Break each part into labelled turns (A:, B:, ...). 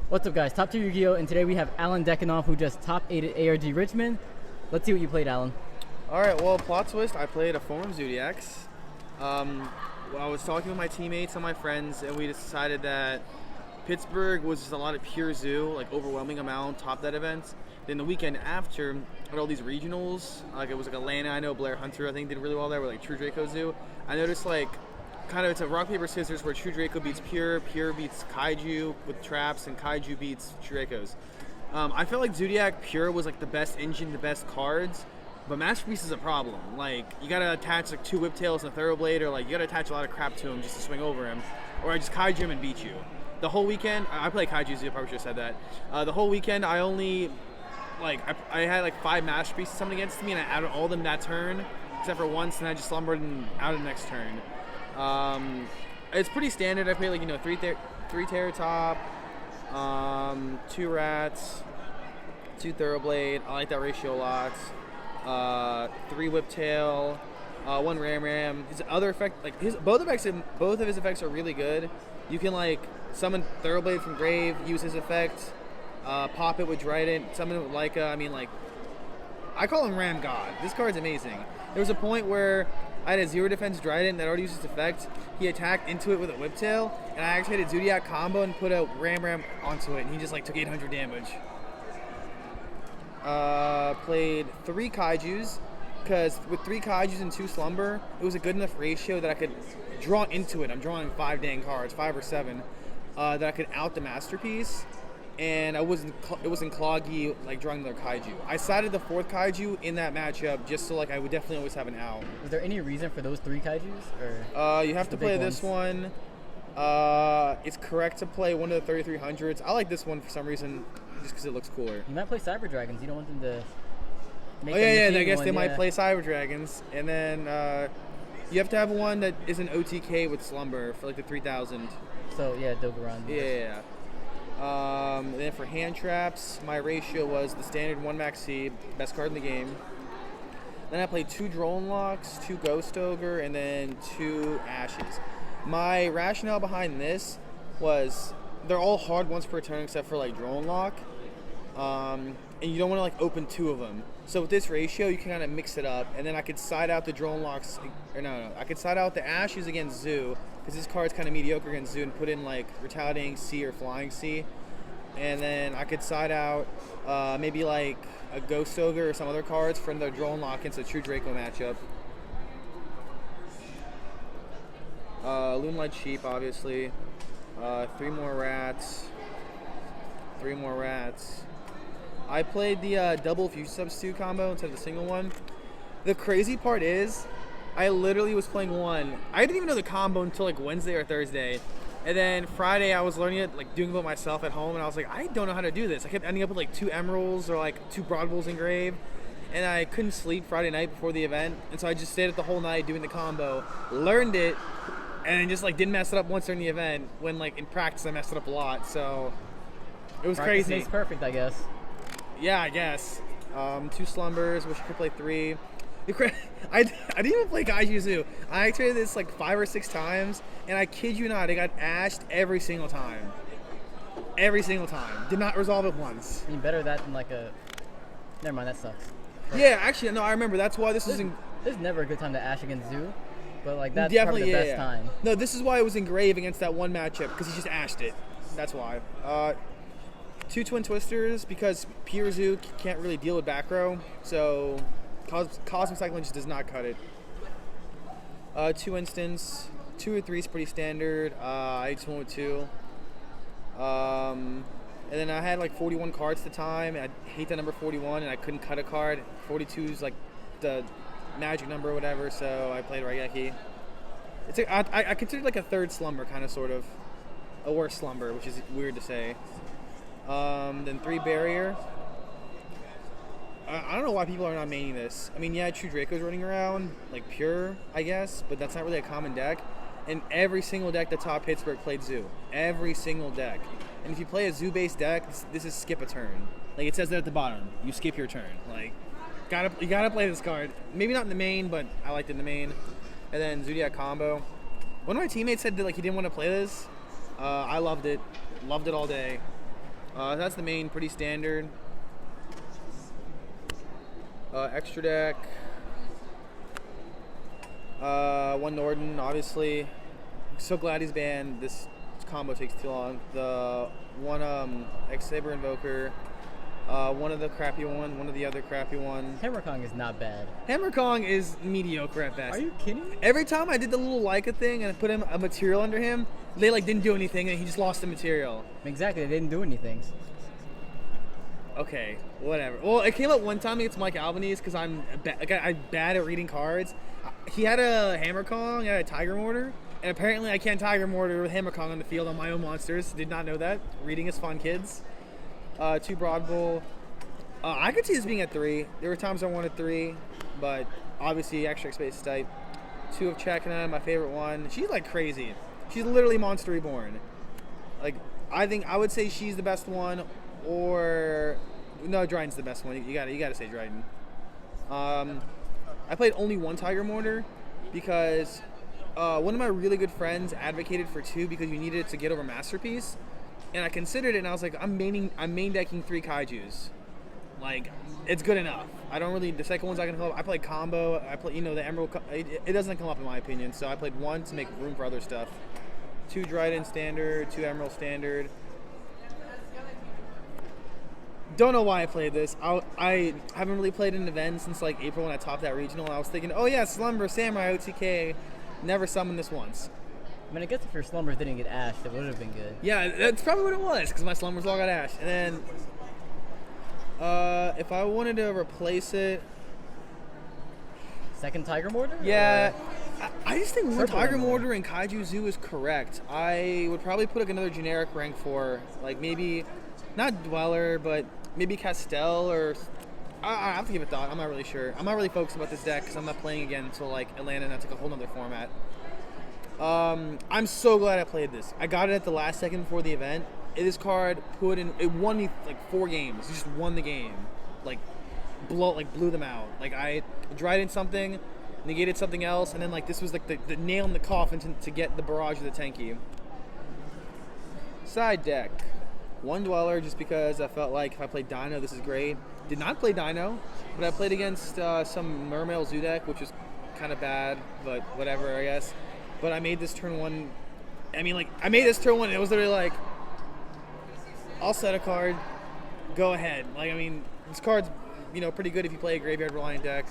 A: What's up, guys? Top Tier Yu-Gi-Oh! And today we have Alen Dekhanov, who just top 8 at ARG Richmond. Let's see what you played, Alen.
B: Alright, well, plot twist, I played a form of Zoodiacs. I was talking with my teammates and my friends, and we decided that Pittsburgh was just a lot of pure zoo, like overwhelming amount, top that event. Then the weekend after, had all these regionals, like it was like Atlanta, I know Blair Hunter, I think did really well there with like True Draco Zoo. I noticed like, kind of it's a rock, paper, scissors where True Draco beats Pure, Pure beats Kaiju with traps, and Kaiju beats True Dracos. I felt like Zoodiac Pure was like the best engine, the best cards, but Masterpiece is a problem. Like, you gotta attach like 2 Whiptails and a Thoroughblade, or like you gotta attach a lot of crap to him just to swing over him, or I just Kaiju him and beat you. The whole weekend, I play Kaiju Zoo, I probably should have said that. The whole weekend, I only, like, I had like 5 Masterpieces summoned against me, and I outed all of them that turn, except for once, and I just slumbered and outed the next turn. It's pretty standard. I play like, you know, 3 Terratop, 2 Rats, 2 Thoroughblade. I like that ratio a lot. 3 Whiptail, 1 Ram. His other effect, like both of his effects are really good. You can like summon Thoroughblade from grave, use his effect, pop it with Trident, summon it with Leica. I mean, like, I call him Ram God. This card's amazing. There was a point where I had a 0 defense Trident that already used its effect. He attacked into it with a Whiptail, and I activated Zoodiac combo and put a Ram onto it, and he just like took 800 damage. Played 3 Kaijus, because with 3 Kaijus and 2 Slumber, it was a good enough ratio that I could draw into it. I'm drawing 5 dang cards, 5 or 7, that I could out the Masterpiece, and it wasn't cloggy like drawing another Kaiju. I sided the 4th Kaiju in that matchup just so like I would definitely always have an out.
A: Was there any reason for those 3 Kaijus? Or
B: you have to play this one. It's correct to play one of the 3300s. I like this one for some reason, just because it looks cooler.
A: You might play Cyber Dragons. You don't want them to make
B: I guess they might play Cyber Dragons. And then you have to have one that is an OTK with Slumber for like the 3000.
A: So yeah, Dogaran.
B: Yeah. And then for hand traps, my ratio was the standard 1 Maxi, best card in the game. Then I played 2 Drone Locks, 2 Ghost Ogre, and then 2 Ashes. My rationale behind this was they're all hard once per turn except for like Drone Lock. And you don't want to like open 2 of them. So with this ratio, you can kind of mix it up, and then I could side out the Drone Locks, I could side out the Ashes against Zoo, because this card's kind of mediocre against Zoo, and put in like Retaliating Sea or Flying Sea. And then I could side out maybe like a Ghost Ogre or some other cards for the Drone Lock against a True Draco matchup. Loonlight Sheep, obviously. 3 more Rats. 3 more Rats. I played the double Fusion Substitute combo instead of the single one. The crazy part is, I literally was playing one. I didn't even know the combo until like Wednesday or Thursday. And then Friday I was learning it, like doing it by myself at home, and I was like, I don't know how to do this. I kept ending up with like 2 Emeralds or like 2 Broad Bulls engraved. And I couldn't sleep Friday night before the event. And so I just stayed up the whole night doing the combo, learned it, and then just like didn't mess it up once during the event, when like in practice I messed it up a lot. So it was
A: Practice
B: crazy.
A: makes perfect, I guess.
B: Yeah, I guess. 2 Slumbers, wish I could play 3. I didn't even play Kaiju Zoo. I activated this like 5 or 6 times, and I kid you not, it got ashed every single time. Every single time. Did not resolve it once.
A: I mean, better that than like a... Never mind, that sucks. But
B: yeah, actually, no, I remember. That's why this is...
A: There's never a good time to ash against Zoo, but like that's
B: definitely
A: probably the best time.
B: No, this is why it was engraved against that one matchup, because he just ashed it. That's why. 2 Twin Twisters, because Pure Zoo can't really deal with back row, so Cosmic Cyclone just does not cut it. 2 Instants, 2 or 3 is pretty standard. I just went with 2. And then I had like 41 cards at the time, and I hate that number 41, and I couldn't cut a card. 42 is like the magic number or whatever, so I played Raigeki. It's I consider it like a 3rd Slumber, kind of, sort of. A worse Slumber, which is weird to say. Then 3 Barrier. I don't know why people are not maining this. I mean, yeah, True Draco's running around, like Pure, I guess, but that's not really a common deck. And every single deck that top Pittsburgh played Zoo. Every single deck. And if you play a Zoo-based deck, this is skip a turn. Like, it says that at the bottom. You skip your turn. Like, you gotta play this card. Maybe not in the main, but I liked it in the main. And then Zoodiac combo. One of my teammates said that like he didn't want to play this. I loved it all day. That's the main, pretty standard. Extra deck. One Norden, obviously. So glad he's banned. This combo takes too long. The one X-Saber Invoker. One of the crappy one of the other crappy ones.
A: Hammer Kong is not bad.
B: Hammer Kong is mediocre at best.
A: Are you kidding me?
B: Every time I did the little Leica thing and I put him a material under him, they like didn't do anything and he just lost the material.
A: Exactly, they didn't do anything.
B: Okay, whatever. Well, it came up one time against Mike Albanese because I'm bad at reading cards. He had a Hammer Kong, he had a Tiger Mortar, and apparently I can't Tiger Mortar with Hammer Kong on the field on my own monsters. Did not know that. Reading is fun, kids. 2 Broad Bull. I could see this being at 3. There were times I wanted 3, but obviously extra space is tight. 2 of Chekna, my favorite one. She's like crazy. She's literally Monster Reborn. Like, I would say she's the best one, or no, Dryden's the best one. You gotta say Dryden. I played only 1 Tiger Mortar because one of my really good friends advocated for 2 because you needed it to get over Masterpiece. And I considered it, and I was like, I'm main decking 3 Kaijus. Like, it's good enough. I don't really. The second one's not gonna come up. I play combo. I play, the Emerald. It doesn't come up in my opinion. So I played 1 to make room for other stuff. 2 Dryden standard, 2 Emerald standard. Don't know why I played this. I haven't really played an event since like April when I topped that regional. And I was thinking, oh yeah, Slumber, Samurai, OTK. Never summoned this once.
A: I mean, I guess if your Slumbers didn't get ashed, it would have been good.
B: Yeah, that's probably what it was, because my Slumbers all got ashed. And then, if I wanted to replace it...
A: Second Tiger Mortar?
B: Yeah, I just think 1 Tiger
A: Emerald.
B: Mortar in Kaiju Zoo is correct. I would probably put like another generic rank 4, like maybe, not Dweller, but maybe Castell, or... I have to give it thought. I'm not really sure. I'm not really focused about this deck, because I'm not playing again until like Atlanta, and that's like a whole nother format. I'm so glad I played this. I got it at the last second before the event. This card it won me like 4 games. It just won the game. Like blew them out. Like I dried in something, negated something else, and then like this was like the nail in the coffin to get the barrage of the Tenki. Side deck. 1 Dweller just because I felt like if I played Dino, this is great. Did not play Dino, but I played against some Mermail Zoo Deck, which was kind of bad, but whatever, I guess. But I made this turn 1. I mean, like, I made this turn 1, and it was literally like, I'll set a card, go ahead. Like, I mean, this card's, pretty good if you play a Graveyard Reliant deck.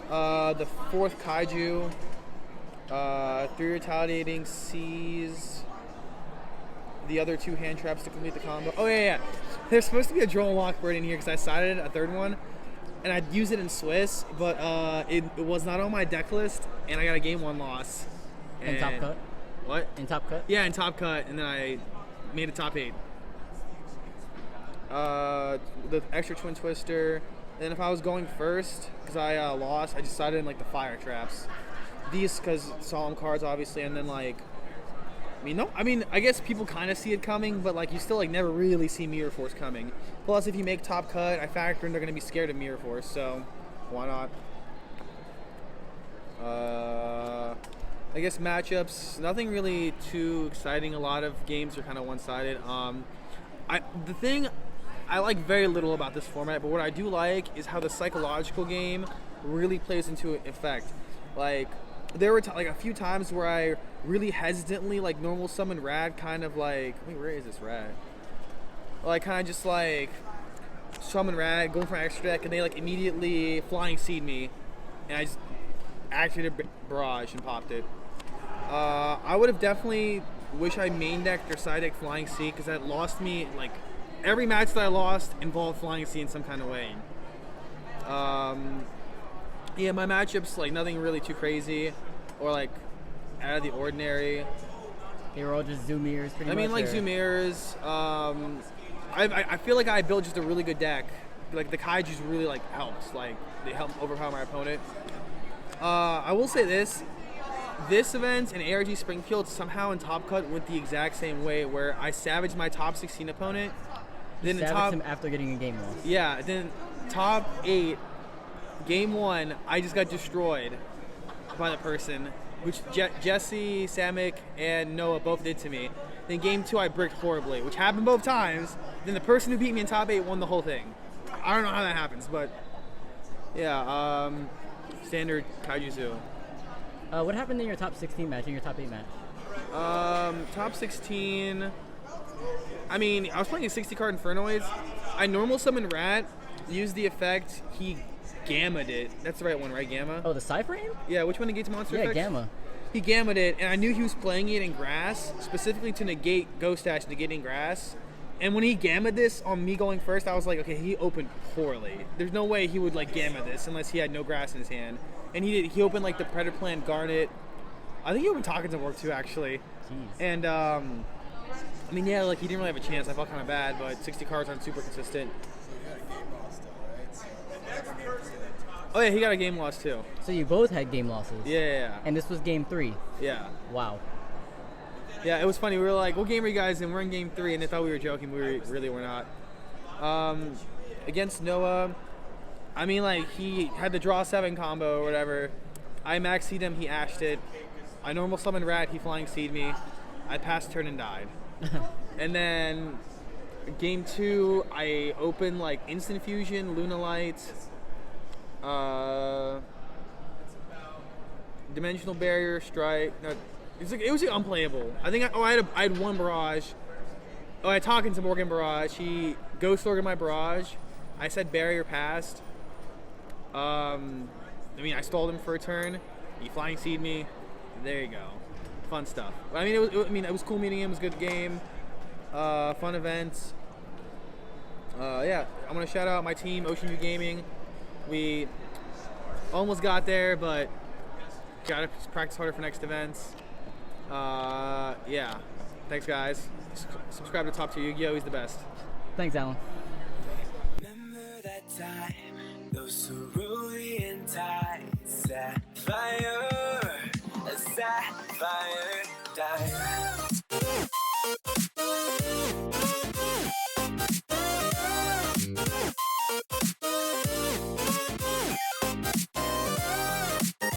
B: The 4th Kaiju, 3 Retaliating Seas, the other 2 Hand Traps to complete the combo. Oh, yeah. There's supposed to be a Droll Lockbird in here because I sided a 3rd one. And I'd use it in Swiss, but it was not on my deck list, and I got a game 1 loss.
A: In Top Cut?
B: What?
A: In Top Cut?
B: Yeah, in Top Cut, and then I made a top 8. The extra Twin Twister. And if I was going first, because I lost, I decided in like the Fire Traps. These, because Solemn cards, obviously, and then like, I guess people kind of see it coming, but like you still like never really see Mirror Force coming. Plus, if you make Top Cut, I factor in they're going to be scared of Mirror Force, so why not? I guess matchups, nothing really too exciting. A lot of games are kind of one-sided. The thing I like very little about this format, but what I do like is how the psychological game really plays into effect. Like, there were like a few times where I really hesitantly like normal summon Rad, kind of like, wait, where is this Rad? Like kind of just like summon Rad, going for an extra deck, and they like immediately Flying Seed me, and I just activated Barrage and popped it. I would have definitely wish I main decked or side decked Flying Seed, because that lost me like every match that I lost involved Flying Seed in some kind of way. Yeah, my matchups, like, nothing really too crazy or, like, out of the ordinary.
A: They were all just Zoo Mirrors, pretty much?
B: I mean, like, Zoo Mirrors. I feel like I built just a really good deck. Like, the Kaijus really, like, helps. Like, they help overpower my opponent. I will say this. This event and ARG Springfield somehow in Top Cut went the exact same way, where I savaged my top 16 opponent.
A: Then savaged him after getting a game loss.
B: Yeah, then top 8... Game 1, I just got destroyed by the person, which Jesse, Samek, and Noah both did to me. Then game 2, I bricked horribly, which happened both times. Then the person who beat me in top 8 won the whole thing. I don't know how that happens, but yeah, standard Kaiju Zoo.
A: What happened in your top 16 match, in your top 8 match?
B: Top 16, I mean, I was playing a 60 card Infernoids. I normal summon Rat, used the effect, he gammaed it. That's the right one, right? Gamma?
A: Oh, the Cypher?
B: Yeah, which one negates monster
A: Yeah,
B: effects?
A: Gamma.
B: He gammaed it, and I knew he was playing it in grass, specifically to negate Ghost Dash, negating grass. And when he gammaed this on me going first, I was like, okay, he opened poorly. There's no way he would like gamma this unless he had no grass in his hand. And he did. He opened like the Predator Plant Garnet. I think he opened Talking to Work too, actually.
A: Jeez.
B: And I mean, yeah, like he didn't really have a chance. I felt kind of bad, but 60 cards aren't super consistent. Oh yeah, he got a game loss too.
A: So you both had game losses.
B: Yeah.
A: And this was game 3.
B: Yeah.
A: Wow.
B: Yeah, it was funny. We were like, "What game are you guys in?" We're in game 3, and they thought we were joking. We really were not. Against Noah, I mean, like he had the draw 7 combo or whatever. I maxed him. He ashed it. I normal summoned Rat. He flying seed me. I passed turn and died. And then game 2, I opened like Instant Fusion, Luna Light, Dimensional Barrier, Strike. No, it was like unplayable. I think I had one Barrage. Oh, I talking to Morgan Barrage. He Ghost Organ my Barrage. I said Barrier passed. I mean, I stalled him for a turn. He flying seed me. There you go. Fun stuff. I mean, it was cool meeting him. It was a good game. Fun events. Yeah, I'm gonna shout out my team, Ocean View Gaming. We almost got there, but gotta practice harder for next events. Yeah. Thanks, guys. Subscribe to TopTierYugioh. He's the best.
A: Thanks, Alan.
C: Remember that time, those cerulean tides, sapphire died.